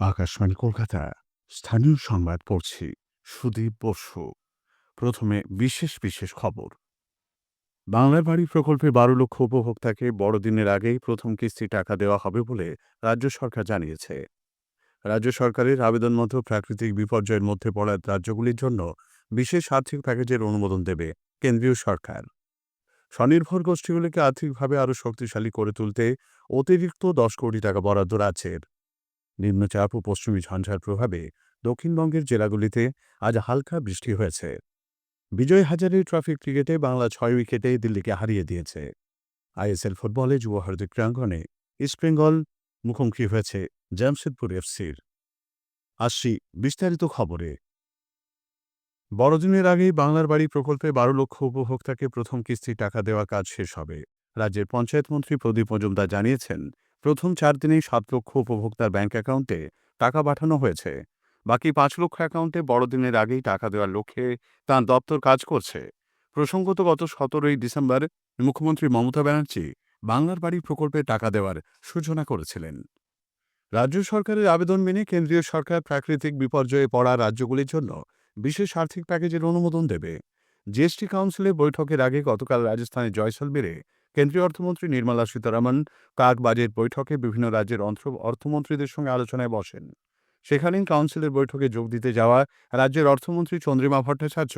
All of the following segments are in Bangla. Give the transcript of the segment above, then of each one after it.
আকাশবাণী কলকাতা স্থানীয় সংবাদ পড়ছি সুদীপ বসু। প্রথমে বিশেষ বিশেষ খবর। বাংলার বাড়ি প্রকল্পে ১২ লক্ষ উপভোক্তাকে বড়দিনের আগেই প্রথম কিস্তি টাকা দেওয়া হবে বলে রাজ্য সরকার জানিয়েছে। রাজ্য সরকারের আবেদন মতো প্রাকৃতিক বিপর্যয়ের মধ্যে পড়া রাজ্যগুলির জন্য বিশেষ আর্থিক প্যাকেজের অনুমোদন দেবে কেন্দ্রীয় সরকার। স্বনির্ভর গোষ্ঠীগুলিকে আর্থিকভাবে আরও শক্তিশালী করে তুলতে অতিরিক্ত ১০ কোটি টাকা বরাদ্দ রাজ্যের। নিম্নচাপ ও পশ্চিমী ঝঞ্ঝার প্রভাবে দক্ষিণবঙ্গের জেলাগুলিতে আজ হালকা বৃষ্টি হয়েছে। বিজয় হাজারে ট্রফি ক্রিকেটে বাংলা ৬ উইকেটে দিল্লিকে হারিয়ে দিয়েছে। আইএসএল ফুটবলে যুবভারতী ক্রীড়াঙ্গনে ইস্টবেঙ্গল মুখোমুখি হয়েছে জামশেদপুর এফসির। আসছি বিস্তারিত খবরে। বড়দিনের আগেই বাংলার বাড়ি প্রকল্পে ১২ লক্ষ উপভোক্তাকে প্রথম কিস্তির টাকা দেওয়ার কাজ শেষ হবে। রাজ্যের পঞ্চায়েত মন্ত্রী প্রদীপ মজুমদার জানিয়েছেন, প্রথম ৪ দিনেই ৭ লক্ষ উপভোক্তার ব্যাংক অ্যাকাউন্টে টাকা পাঠানো হয়েছে। বাকি ৫ লক্ষ অ্যাকাউন্টে বড়দিনের আগেই টাকা দেওয়ার লক্ষ্যে তাঁর দপ্তর কাজ করছে। প্রসঙ্গত, গত ১৭ই ডিসেম্বর মুখ্যমন্ত্রী মমতা ব্যানার্জি বাংলার বাড়ি প্রকল্পে টাকা দেওয়ার সূচনা করেছিলেন। রাজ্য সরকারের আবেদন মেনে কেন্দ্রীয় সরকার প্রাকৃতিক বিপর্যয়ে পড়া রাজ্যগুলির জন্য বিশেষ আর্থিক প্যাকেজের অনুমোদন দেবে। জিএসটি কাউন্সিলের বৈঠকের আগে গতকাল রাজস্থানের জয়সলমীরে কেন্দ্রীয় অর্থমন্ত্রী নির্মলা সীতারামন কাগ বাজেট বৈঠকে বিভিন্ন রাজ্যের অর্থমন্ত্রীদের সঙ্গে আলোচনায় বসেন। সেখানেই কাউন্সিলের বৈঠকে যোগ দিতে যাওয়া রাজ্যের অর্থমন্ত্রী চন্দ্রিমা ভট্টাচার্য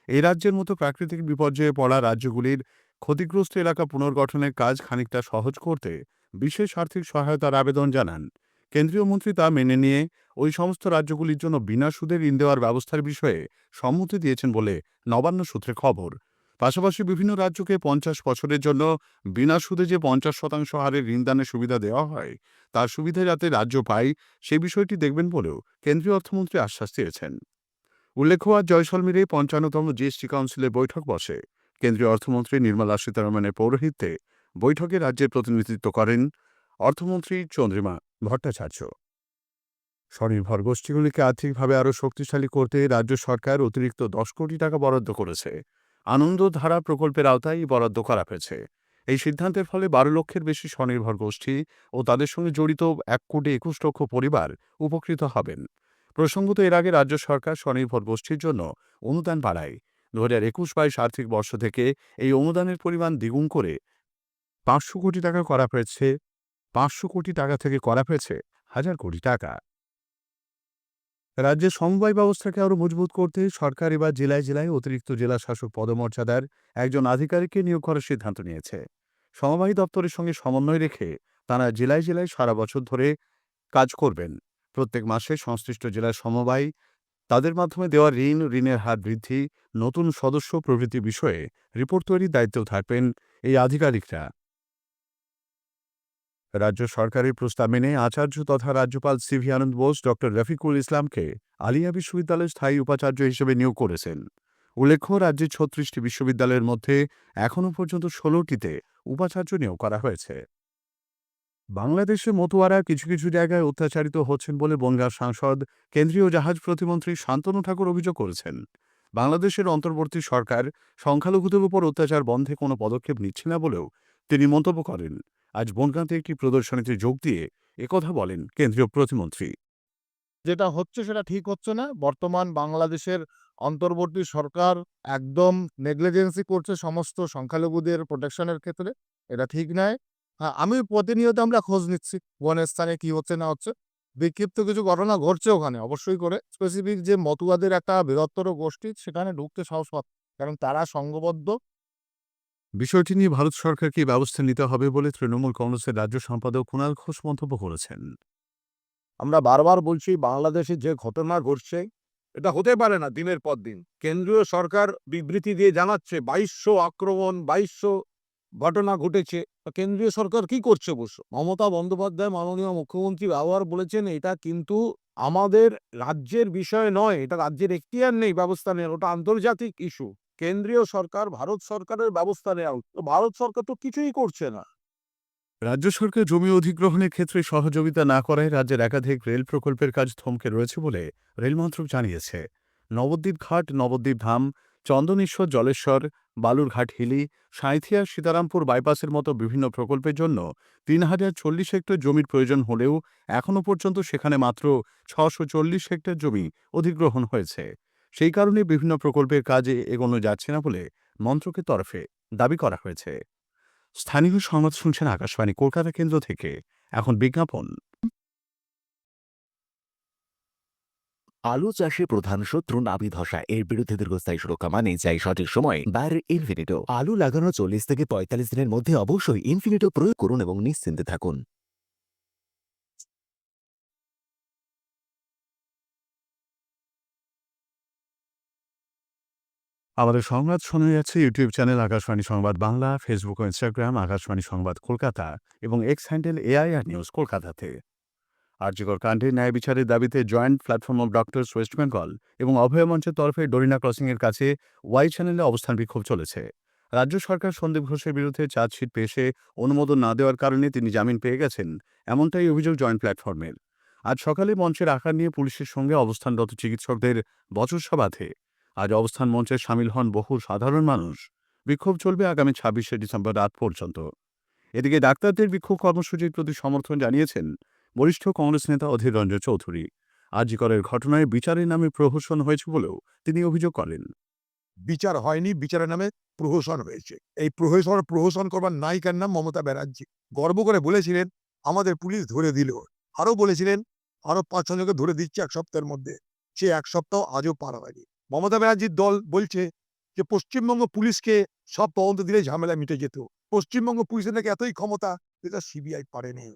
এই রাজ্যের মতো প্রাকৃতিক বিপর্যয়ে পড়া রাজ্যগুলির ক্ষতিগ্রস্ত এলাকা পুনর্গঠনের কাজ খানিকটা সহজ করতে বিশেষ আর্থিক সহায়তার আবেদন জানান। কেন্দ্রীয় মন্ত্রী তা মেনে নিয়ে ওই সমস্ত রাজ্যগুলির জন্য বিনা সুদে ঋণ দেওয়ার ব্যবস্থার বিষয়ে সম্মতি দিয়েছেন বলে নবান্ন সূত্রে খবর। পাশাপাশি বিভিন্ন রাজ্যকে ৫০ বছরের জন্য বিনা সুদে যে ৫০% হারে ঋণদানের সুবিধা দেওয়া হয়, তার সুবিধা যাতে রাজ্য পায় সে বিষয়টি দেখবেন বলেও কেন্দ্রীয় অর্থমন্ত্রী আশ্বাস দিয়েছেন। উল্লেখ্য, আজ জয়সলমীরে ৫৫তম জিএসটি কাউন্সিলের বৈঠক বসে। কেন্দ্রীয় অর্থমন্ত্রী নির্মলা সীতারামনের পৌরোহিত্যে বৈঠকে রাজ্যের প্রতিনিধিত্ব করেন অর্থমন্ত্রী চন্দ্রিমা ভট্টাচার্য। স্বনির্ভর গোষ্ঠীগুলিকে আর্থিকভাবে আরও শক্তিশালী করতে রাজ্য সরকার অতিরিক্ত ১০ কোটি টাকা বরাদ্দ করেছে। আনন্দধারা প্রকল্পের আওতায় এই বরাদ্দ করা হয়েছে। এই সিদ্ধান্তের ফলে ১২ লক্ষের বেশি স্বনির্ভর গোষ্ঠী ও তাদের সঙ্গে জড়িত ১,২১,০০,০০০ পরিবার উপকৃত হবেন। প্রসঙ্গত, এর আগে রাজ্য সরকার স্বনির্ভর গোষ্ঠীর জন্য অনুদান বাড়ায়। ২০২১-২২ আর্থিক বর্ষ থেকে এই অনুদানের পরিমাণ দ্বিগুণ করে ৫০০ কোটি টাকা করা হয়েছে। ৫০০ কোটি টাকা থেকে করা হয়েছে ১,০০০ কোটি টাকা। রাজ্যের সমবায় ব্যবস্থাকে আরও মজবুত করতে সরকার এবার জেলায় জেলায় অতিরিক্ত জেলা শাসক পদমর্যাদার একজন আধিকারিককে নিয়োগ করার সিদ্ধান্ত নিয়েছে। সমবায় দপ্তরের সঙ্গে সমন্বয় রেখে তাঁরা জেলায় জেলায় সারা বছর ধরে কাজ করবেন। প্রত্যেক মাসে সংশ্লিষ্ট জেলার সমবায় তাদের মাধ্যমে দেওয়া ঋণ, ঋণের হার বৃদ্ধি, নতুন সদস্য প্রভৃতি বিষয়ে রিপোর্ট তৈরির দায়িত্বেও থাকবেন এই আধিকারিকরা। রাজ্য সরকারের প্রস্তাব মেনে আচার্য তথা রাজ্যপাল সিভি আনন্দ বোস ডক্টর রফিকুল ইসলামকে আলিয়া বিশ্ববিদ্যালয়ের স্থায়ী উপাচার্য হিসেবে নিয়োগ করেছেন। উল্লেখ্য, রাজ্যের ৩৬টি বিশ্ববিদ্যালয়ের মধ্যে এখনও পর্যন্ত ১৬টিতে উপাচার্য নিয়োগ করা হয়েছে। বাংলাদেশে মতুয়ারা কিছু কিছু জায়গায় অত্যাচারিত হচ্ছেন বলে বনগাঁর সাংসদ কেন্দ্রীয় জাহাজ প্রতিমন্ত্রী শান্তনু ঠাকুর অভিযোগ করেছেন। বাংলাদেশের অন্তর্বর্তী সরকার সংখ্যালঘুদের উপর অত্যাচার বন্ধে কোনো পদক্ষেপ নিচ্ছে না বলেও তিনি মন্তব্য করেন। আজ বনগাঁতে একটি প্রদর্শনীতে যোগ দিয়ে একথা বলেন কেন্দ্রীয় প্রতিমন্ত্রী। যেটা হচ্ছে সেটা ঠিক হচ্ছে না। বর্তমান বাংলাদেশের অন্তর্বর্তী সরকার একদম নেগলিজেন্সি করছে সমস্ত সংখ্যালঘুদের প্রোটেকশনের ক্ষেত্রে। এটা ঠিক নয়। আমি প্রতিনিয়ত আমরা খোঁজ নিচ্ছি কোন স্থানে কি হচ্ছে না হচ্ছে। বিক্ষিপ্ত কিছু ঘটনা ঘটছে ওখানে অবশ্যই করে। স্পেসিফিক যে মতুয়াদের একটা বৃহত্তর গোষ্ঠী সেখানে ঢুকতে সাহস পাচ্ছে। কারণ তারা সংঘবদ্ধ। বিষয়টি নিয়ে ভারত সরকারকে ব্যবস্থা নিতে হবে বলে তৃণমূল কংগ্রেসের রাজ্য সম্পাদক কুণাল ঘোষ মন্তব্য করেছেন। আমরা বারবার বলছি বাংলাদেশে যে ঘটনা ঘটছে এটা হতে পারে না দিনের পর দিন। কেন্দ্রীয় সরকার বিবৃতি দিয়ে জানাচ্ছে ২২০০ আক্রমণ, ২২০০ ঘটনা ঘটেছে। কেন্দ্রীয় সরকার কি করছে বসে? মমতা বন্দ্যোপাধ্যায় মাননীয় মুখ্যমন্ত্রী বারবার বলেছেন এটা কিন্তু আমাদের রাজ্যের বিষয় নয়, এটা রাজ্যের এখতিয়ার নেই ব্যবস্থা নেওয়ার, ওটা আন্তর্জাতিক ইস্যু। কেন্দ্রীয় সরকার ভারত সরকারের ব্যবস্থা নেওয়া উচিত। তো ভারত সরকার তো কিছুই করছে না। রাজ্য সরকার জমি অধিগ্রহণের ক্ষেত্রে সহযোগিতা না করায় রাজ্যের একাধিক রেল প্রকল্পের কাজ থমকে রয়েছে বলে রেল মন্ত্রক জানিয়েছে। নবদ্বীপ ঘাট, নবদ্বীপ ধাম, চন্দনেশ্বর, জলেশ্বর, বালুরঘাট হিলি, সাঁইথিয়া সীতারামপুর বাইপাসের মতো বিভিন্ন প্রকল্পের জন্য ৩,০৪০ হেক্টর জমির প্রয়োজন হলেও এখনও পর্যন্ত সেখানে মাত্র ৬৪০ হেক্টর জমি অধিগ্রহণ হয়েছে। সেই কারণে বিভিন্ন প্রকল্পের কাজে এগোনো যাচ্ছে না বলে মন্ত্রকের তরফে দাবি করা হয়েছে। স্থানীয় সংবাদ শুনছেন আকাশবাণী কলকাতা কেন্দ্র থেকে। এখন বিজ্ঞাপন। আলু চাষে প্রধান শত্রু নাবি ধসা। এর বিরুদ্ধে দীর্ঘস্থায়ী সুরক্ষা মানে চাই সঠিক সময় বাইরের ইনফিনিটো। আলু লাগানোর 40 থেকে 45 দিনের মধ্যে অবশ্যই ইনফিনিটো প্রয়োগ করুন এবং নিশ্চিন্তে থাকুন। আমাদের সংবাদ শোনা যাচ্ছে ইউটিউব চ্যানেল আকাশবাণী সংবাদ বাংলা, ফেসবুক ও ইনস্টাগ্রাম আকাশবাণী সংবাদ কলকাতা এবং এক্স হ্যান্ডেল এআইআর নিউজ কলকাতাতে। আরজিকর কাণ্ডে ন্যায় বিচারের দাবিতে joint platform of doctors West Bengal এবং অভয় মঞ্চের তরফে ডরিনা ক্রসিংয়ের কাছে ওয়াই চ্যানেলে অবস্থান বিক্ষোভ চলেছে। রাজ্য সরকার সন্দীপ ঘোষের বিরুদ্ধে চার্জশিট পেশে অনুমোদন না দেওয়ার কারণে তিনি জামিন পেয়ে গেছেন, এমনটাই অভিযোগ জয়েন্ট প্ল্যাটফর্মের। আজ সকালে মঞ্চের আকার নিয়ে পুলিশের সঙ্গে অবস্থানরত চিকিৎসকদের বচসা বাধে। আজ অবস্থান মঞ্চে সামিল হন বহু সাধারণ মানুষ। বিক্ষোভ চলবে আগামী ২৬শে ডিসেম্বর রাত পর্যন্ত। এদিকে ডাক্তারদের বিক্ষোভ কর্মসূচির প্রতি সমর্থন জানিয়েছেন বরিষ্ঠ কংগ্রেস নেতা অধীর রঞ্জন চৌধুরী। আরজিকরের ঘটনায় বিচারের নামে প্রহসন হয়েছে বলেও তিনি অভিযোগ করেন। বিচার হয়নি, বিচারের নামে প্রহসন হয়েছে। এই প্রহসন করবার নায়িকার নাম মমতা ব্যানার্জি। গর্ব করে বলেছিলেন আমাদের পুলিশ ধরে দিল, আরো বলেছিলেন আরো ৫-৬ জনকে ধরে দিচ্ছে ১ সপ্তাহের মধ্যে। সে ১ সপ্তাহ আজও পার হয়নি। মমতা ব্যানার্জির দল বলছে যে পশ্চিমবঙ্গ পুলিশকে সব তদন্ত দিলে ঝামেলা মিটে যেত। পশ্চিমবঙ্গ পুলিশের নাকি এতই ক্ষমতা যেটা সিবিআই পারেনি।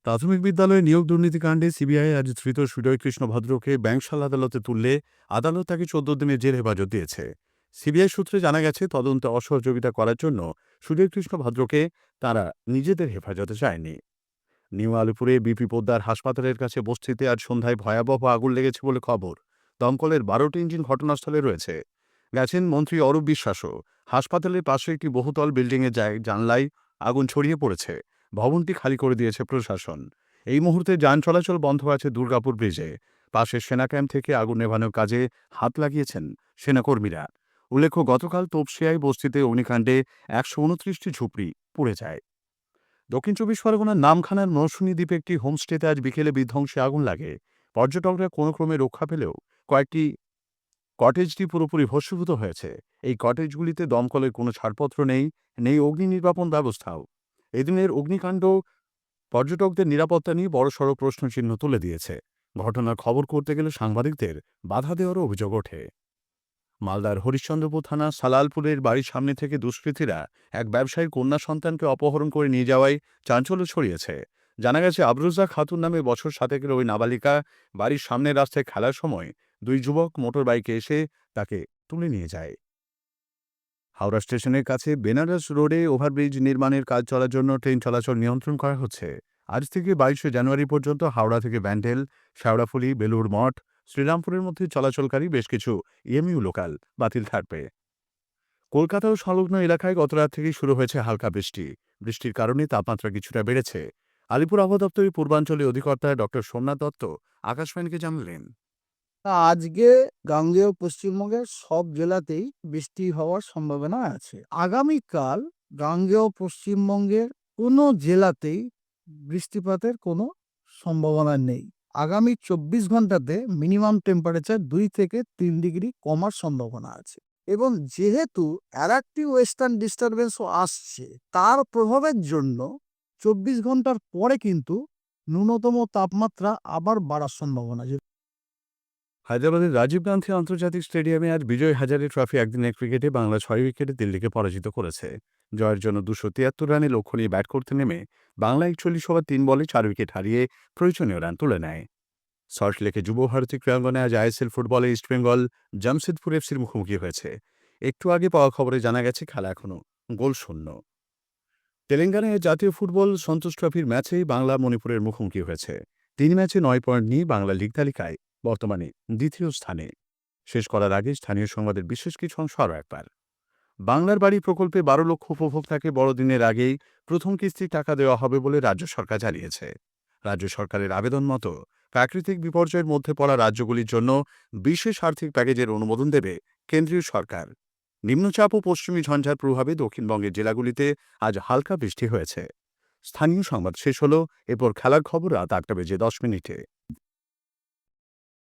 প্রাথমিক বিদ্যালয়ে নিয়োগ দুর্নীতিকাণ্ডে সিবিআই আজ ধৃত সুজয় কৃষ্ণ ভদ্রকে ব্যাংশাল আদালতে তুললে আদালত তাকে ১৪ দিনের জেল হেফাজত দিয়েছে। সিবিআই সূত্রে জানা গেছে, তদন্তে অসহযোগিতা করার জন্য সুজয় কৃষ্ণ ভদ্রকে তারা নিজেদের হেফাজতে চায়নি। নিউ আলিপুরে বিপি পোদ্দার হাসপাতালের কাছে বস্তিতে আজ সন্ধ্যায় ভয়াবহ আগুন লেগেছে বলে খবর। দমকলের ১২টি ইঞ্জিন ঘটনাস্থলে রয়েছে। গেছেন মন্ত্রী অরূপ বিশ্বাসও। হাসপাতালের পাশে একটি বহুতল বিল্ডিংয়ের জানলায় আগুন ছড়িয়ে পড়েছে। ভবনটি খালি করে দিয়েছে প্রশাসন। এই মুহূর্তে যান চলাচল বন্ধ আছে দুর্গাপুর ব্রিজে। পাশের সেনা ক্যাম্প থেকে আগুন নেভানোর কাজে হাত লাগিয়েছেন সেনাকর্মীরা। উল্লেখ্য, গতকাল তপসিয়ায় বস্তিতে অগ্নিকাণ্ডে ১২৯টি ঝুপড়ি পুড়ে যায়। দক্ষিণ ২৪ পরগনার নামখানার মৌসুমী দ্বীপে একটি হোমস্টেতে আজ বিকেলে বিধ্বংসী আগুন লাগে। পর্যটকরা কোনো ক্রমে রক্ষা পেলেও কয়েকটি কটেজটি পুরোপুরি ভস্মীভূত হয়েছে। এই কটেজগুলিতে দমকলের কোনো ছাড়পত্র নেই, নেই অগ্নি নির্বাপন ব্যবস্থাও। এদিনের অগ্নিকাণ্ড পর্যটকদের নিরাপত্তা নিয়ে বড়সড় প্রশ্নচিহ্ন তুলে দিয়েছে। ঘটনার খবর করতে গেলে সাংবাদিকদের বাধা দেওয়ারও অভিযোগ ওঠে। মালদার হরিশ্চন্দ্রপুর থানা সালালপুরের বাড়ির সামনে থেকে দুষ্কৃতীরা এক ব্যবসায়ীর কন্যা সন্তানকে অপহরণ করে নিয়ে যাওয়ায় চাঞ্চল্য ছড়িয়েছে। জানা গেছে, আবরুজা খাতুন নামে বছর ৭-এর ওই নাবালিকা বাড়ির সামনের রাস্তায় খেলার সময় দুই যুবক মোটর বাইকে এসে তাকে তুলে নিয়ে যায়। হাওড়া স্টেশনের কাছে বেনারস রোডে ওভারব্রিজ নির্মাণের কাজ চলার জন্য ট্রেন চলাচল নিয়ন্ত্রণ করা হচ্ছে। আজ থেকে ২২শে জানুয়ারি পর্যন্ত হাওড়া থেকে ব্যান্ডেল, শেওড়াফুলি, বেলুড় মঠ, শ্রীরামপুরের মধ্যে চলাচলকারী বেশ কিছু ইএমইউ লোকাল বাতিল থাকবে। কলকাতা ও সংলগ্ন এলাকায় গতরাত থেকেই শুরু হয়েছে হালকা বৃষ্টি। বৃষ্টির কারণে তাপমাত্রা কিছুটা বেড়েছে। আলিপুর আবহাওয়া দপ্তরের পূর্বাঞ্চলীয় অধিকর্তা ডক্টর সোমনাথ দত্ত আকাশবাণীকে জানালেন, আজকে গাঙ্গেয় পশ্চিমবঙ্গের সব জেলাতেই বৃষ্টি হওয়ার সম্ভাবনা আছে। আগামীকাল গাঙ্গেয় পশ্চিমবঙ্গের কোনো জেলাতেই বৃষ্টিপাতের কোনো সম্ভাবনা নেই। আগামী ২৪ ঘন্টাতে মিনিমাম টেম্পারেচার ২ থেকে ৩ ডিগ্রি কমার সম্ভাবনা আছে। এবং যেহেতু আরেকটি ওয়েস্টার্ন ডিস্টারবেন্সও আসছে, তার প্রভাবের জন্য ২৪ ঘন্টার পরে কিন্তু ন্যূনতম তাপমাত্রা আবার বাড়ার সম্ভাবনা আছে। হায়দ্রাবাদের রাজীব গান্ধী আন্তর্জাতিক স্টেডিয়ামে আজ বিজয় হাজারে ট্রফি একদিনের ক্রিকেটে বাংলা ৬ উইকেটে দিল্লিকে পরাজিত করেছে। জয়ের জন্য ২৭৩ রানে লক্ষ্য নিয়ে ব্যাট করতে নেমে বাংলা ৪১ ওভার ৩ বলে ৪ উইকেট হারিয়ে প্রয়োজনীয় রান তুলে নেয়। সল্টলেকে যুব ভারতী ক্রীড়াঙ্গনে আজ আইএসএল ফুটবলে ইস্টবেঙ্গল জামশেদপুর এফসির মুখোমুখি হয়েছে। একটু আগে পাওয়া খবরে জানা গেছে, খেলা এখনও গোলশূন্য। তেলেঙ্গানায় জাতীয় ফুটবল সন্তোষ ট্রফির ম্যাচেই বাংলা মণিপুরের মুখোমুখি হয়েছে। ৩ ম্যাচে ৯ পয়েন্ট নিয়ে বাংলা লিগ তালিকায় বর্তমানে দ্বিতীয় স্থানে। শেষ করার আগে স্থানীয় সংবাদের বিশেষ কিছু অংশ আরও একবার। বাংলার বাড়ি প্রকল্পে ১২ লক্ষ উপভোক্তাকে বড়দিনের আগেই প্রথম কিস্তির টাকা দেওয়া হবে বলে রাজ্য সরকার জানিয়েছে। রাজ্য সরকারের আবেদন মতো প্রাকৃতিক বিপর্যয়ের মধ্যে পড়া রাজ্যগুলির জন্য বিশেষ আর্থিক প্যাকেজের অনুমোদন দেবে কেন্দ্রীয় সরকার। নিম্নচাপ ও পশ্চিমী ঝঞ্ঝার প্রভাবে দক্ষিণবঙ্গের জেলাগুলিতে আজ হালকা বৃষ্টি হয়েছে। স্থানীয় সংবাদ শেষ হলো। এরপর খেলার খবর রাত ৮টা বেজে ১০ মিনিটে।